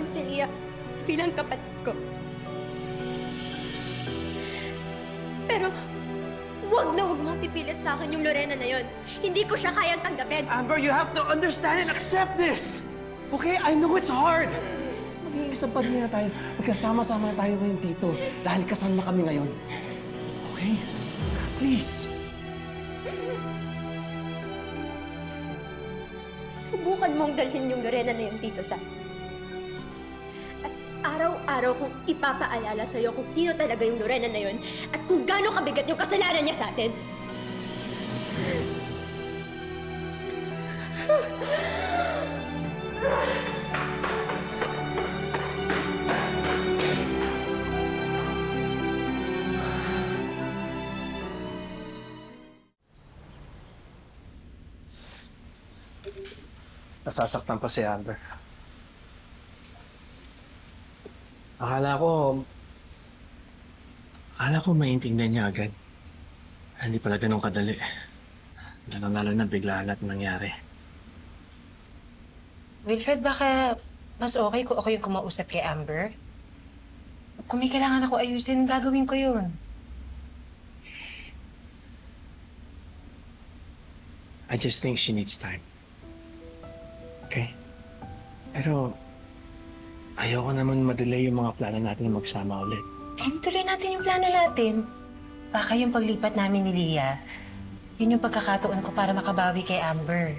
akin si Lia bilang kapatid ko. Pero wag na wag mong pipilit sa akin yung Lorena na yon. Hindi ko siya kayang tanggapin. Amber, you have to understand and accept this! Okay? I know it's hard! Magiging isang pamilya na tayo. Magkasama-sama na tayo ngayon dito. Dahil kasal na kami ngayon. Okay? Please. Subukan mong dalhin yung Lorena na yun dito, Tay. At araw-araw kong ipapaalala sa'yo kung sino talaga yung Lorena na yun at kung gaano kabigat yung kasalanan niya sa atin. Nasasaktan pa si Amber. Akala ko maintindihan niya agad. Hindi pala ganun kadali. Lalo na bigla lahat nangyari. Wilfred, baka mas okay kung ako yung kumausap kay Amber? Kung may kailangan ako ayusin, gagawin ko yun. I just think she needs time. Okay? Pero ayoko naman madelay yung mga plano natin na magsama ulit. Eh, tuloy natin yung plano natin. Baka yung paglipat namin ni Lia, yun yung pagkakataon ko para makabawi kay Amber.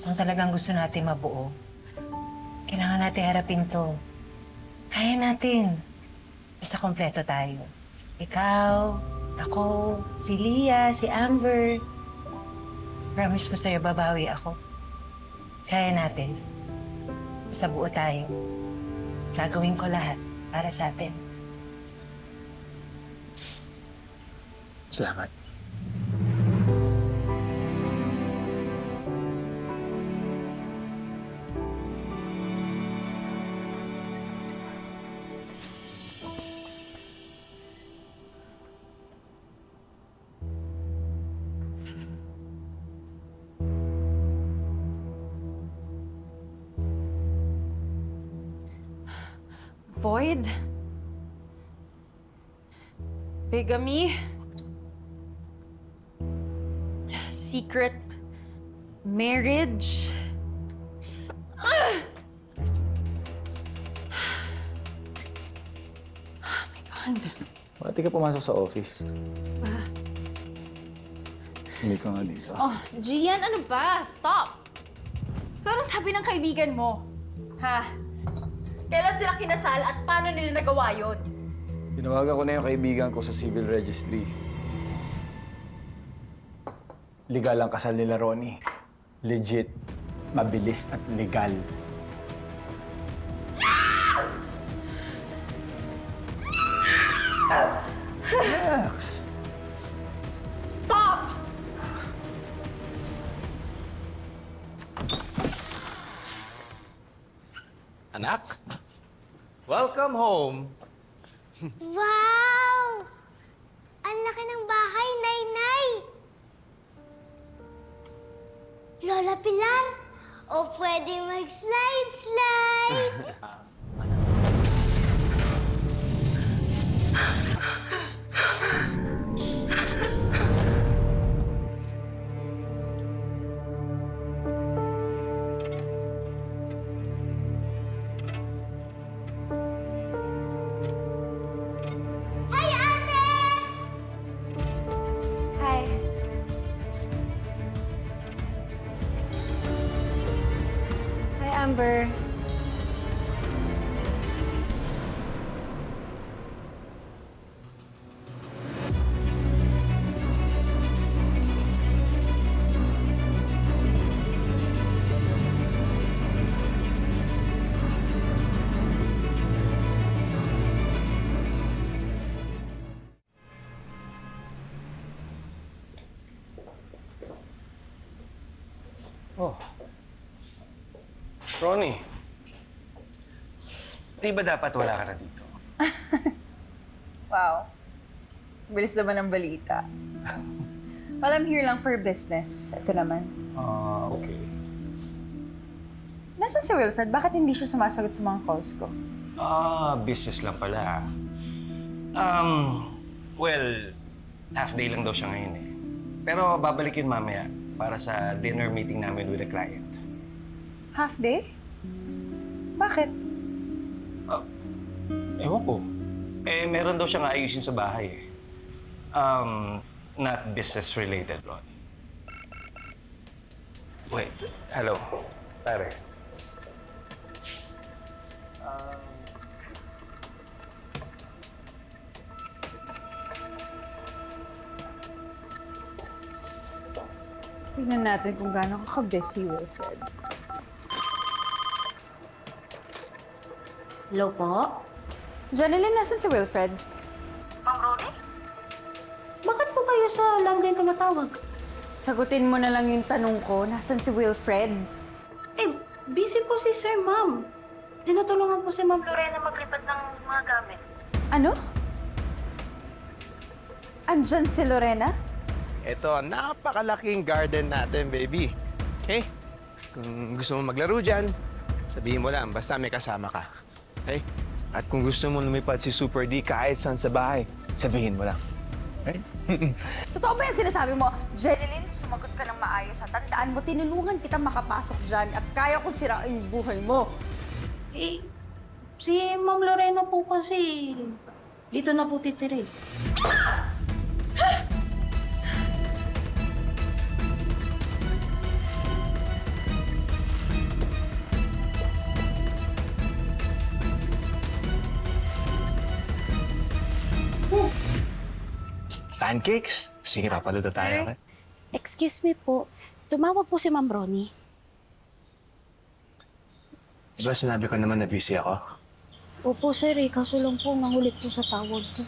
Kung talagang gusto natin mabuo, kailangan natin harapin to. Kaya natin. Basta kompleto tayo. Ikaw, ako, si Lia, si Amber. Promise ko sa'yo, babawi ako. Kaya natin. Basta buo tayo. Gagawin ko lahat para sa atin. Salamat. Void? Bigamy? Secret marriage? Ah! Oh my God. Bakit di ka pumasok sa office? Hindi ka nga dito. Oh, Gian, ano ba? Stop! So, anong sabi ng kaibigan mo? Ha? Kailan sila kinasal at paano nila nagawa yun? Tinawagan ko na yung kaibigan ko sa civil registry. Legal ang kasal nila, Ronnie. Legit, mabilis at legal. Relax. Stop! Anak, welcome home. Wow! Ang laki ng bahay, Nay-Nay! Lola Pilar, o pwede mag-slide-slide? Hi, Ate! Hi. Hi, Amber. Oh. Ronnie. Di ba dapat wala ka na dito? Wow. Bilis naman ang balita. Well, I'm here lang for business. Ito naman. Okay. Nasaan si Wilfred? Bakit hindi siya sumasagot sa mga calls ko? Business lang pala. Well, half day lang daw siya ngayon eh. Pero babalik yun mamaya para sa dinner meeting namin with the client. Half day? Bakit? Ewan ko. Meron daw siyang ayusin sa bahay eh. Not business related, Ronnie. Wait, hello. Pare. Tingnan natin kung gaano ka-busy, Wilfred. Hello po? Janeline, nasan si Wilfred? Bakit po kayo sa landline tumatawag? Sagutin mo na lang yung tanong ko. Nasan si Wilfred? Eh, busy po si Sir, Ma'am. Tinutulungan po si Ma'am Lorena maglipat ng mga gamit. Ano? Andyan si Lorena? Ito, napakalaking garden natin, baby. Okay? Kung gusto mo maglaro dyan, sabihin mo lang, basta may kasama ka. Okay? At kung gusto mo lumipad si Super D kahit saan sa bahay, sabihin mo lang. Okay? Totoo ba yung sinasabi mo? Jeneline, sumagot ka ng maayos. At tandaan mo, tinulungan kita makapasok dyan at kaya ko sirain yung buhay mo. Eh, si Ma'am Lorena po kasi dito na po titira eh. Pancakes? Sige, papaluto tayo. Okay? Excuse me po, tumawag po si Ma'am Ronnie. Diba sinabi ko naman na busy ako? Opo sir, kaso lang po nangulit po sa tawag ko.